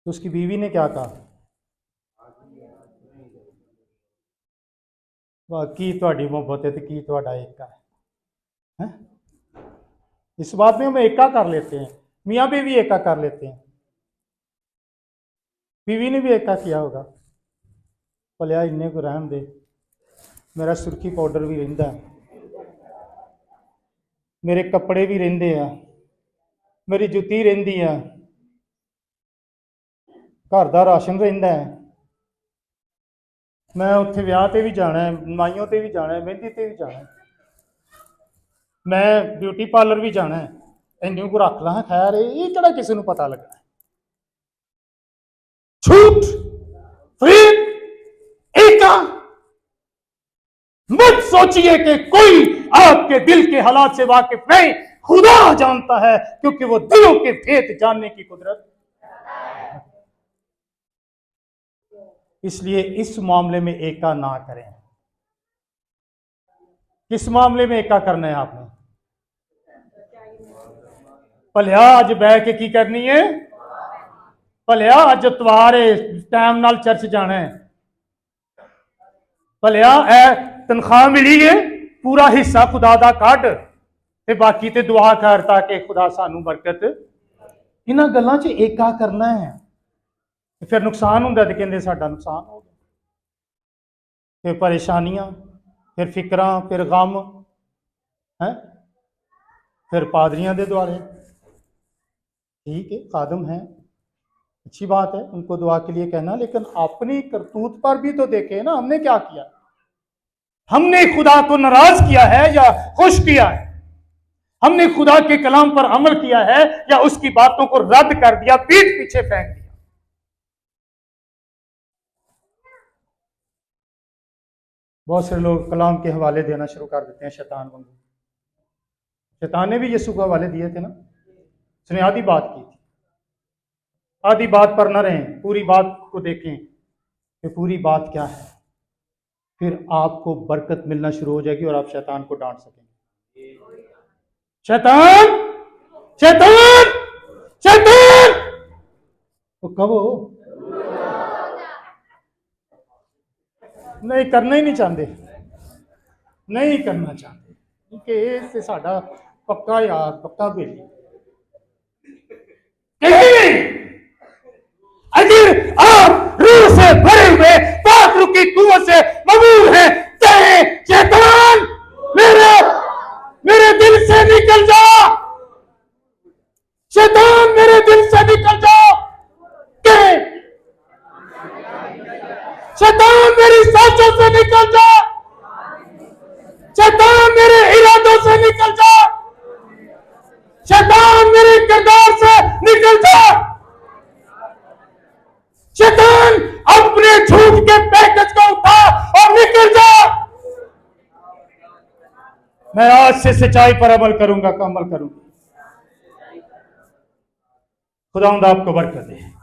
तो उसकी बीवी ने क्या कहा? की तुहाडी मोहब्बत है तो की तुहाडा एका है? इस बात में हम एका कर लेते हैं, मियाँ बीवी एका कर लेते हैं। बीवी ने भी एका किया होगा, भलिया इन्ने को रहन दे, मेरा सुर्खी पाउडर भी रहिंदा है, मेरे कपड़े भी रहिंदे आ, मेरी जुत्ती रहिंदी है, घर का राशन रहिंदा है, मैं उत्थे विआह ते भी जाना है, माइयों ते भी जाना है, मेहंदी ते भी जाना है, मैं ब्यूटी पार्लर भी जाना है, इन्ने को रख ला। खैर ये किहड़ा किसी को पता लगना है? झूठ, फरेब, एका। मत सोचिए कि कोई आपके दिल के हालात से वाकिफ नहीं, खुदा जानता है, क्योंकि वो दिलों के भेद जानने की कुदरत। इसलिए इस मामले में एका ना करें। किस मामले में एका करना है आपने? भलिया अज बह के की करनी है? भलिया अज इतवार है, टाइम नाल चर्च जाना है। भलिया ए तनख्वाह मिली है, पूरा हिस्सा खुदा दा कढ ते बाकी ते दुआ कर ताकि खुदा सानू बरकत। इन्हां गल्लां च एका करना है। फिर नुकसान हुंदा ते कहंदे साडा नुकसान हो गया, फिर परेशानियां, फिर फिक्रां, फिर गम है, फिर पादरियां दे द्वारे। ठीक है, खादम है, अच्छी बात है, उनको दुआ के लिए कहना, लेकिन अपनी करतूत पर भी तो देखे ना, हमने क्या किया? हमने खुदा को नाराज किया है या खुश किया है? हमने खुदा के कलाम पर अमल किया है या उसकी बातों को रद्द कर दिया, पीठ पीछे फेंक दिया? बहुत से लोग कलाम के हवाले देना शुरू कर देते हैं शैतान वांगू। शैतान ने भी यीशु को हवाले दिए थे ना, उसने आधी बात की थी। आधी बात पर न रहें, पूरी बात को देखें कि पूरी बात क्या है, फिर आपको बरकत मिलना शुरू हो जाएगी और आप शैतान को डांट सकेंगे। शैतान, शैतान, शैतान, वो कब हो? नहीं करना ही नहीं चाहते, नहीं करना चाहते, क्योंकि इससे साडा पक्का यार, पक्का बेली। अगर आप रूह से भरे हुए पाक रूह की कुव्वत से मबूर हैं, कहे शैतान मेरे दिल से निकल जा, शैतान मेरे दिल से निकल जा, कहे शैतान मेरी सोचों से निकल जा, शैतान मेरे इरादों से निकल जा, शैतान मेरे किरदार से निकल जा, शैतान अपने झूठ के पैकेज को उठा और निकल जा। मैं आज से सच्चाई पर अमल करूंगा, अमल करूंगा। खुदावंद आपको बरकत दे।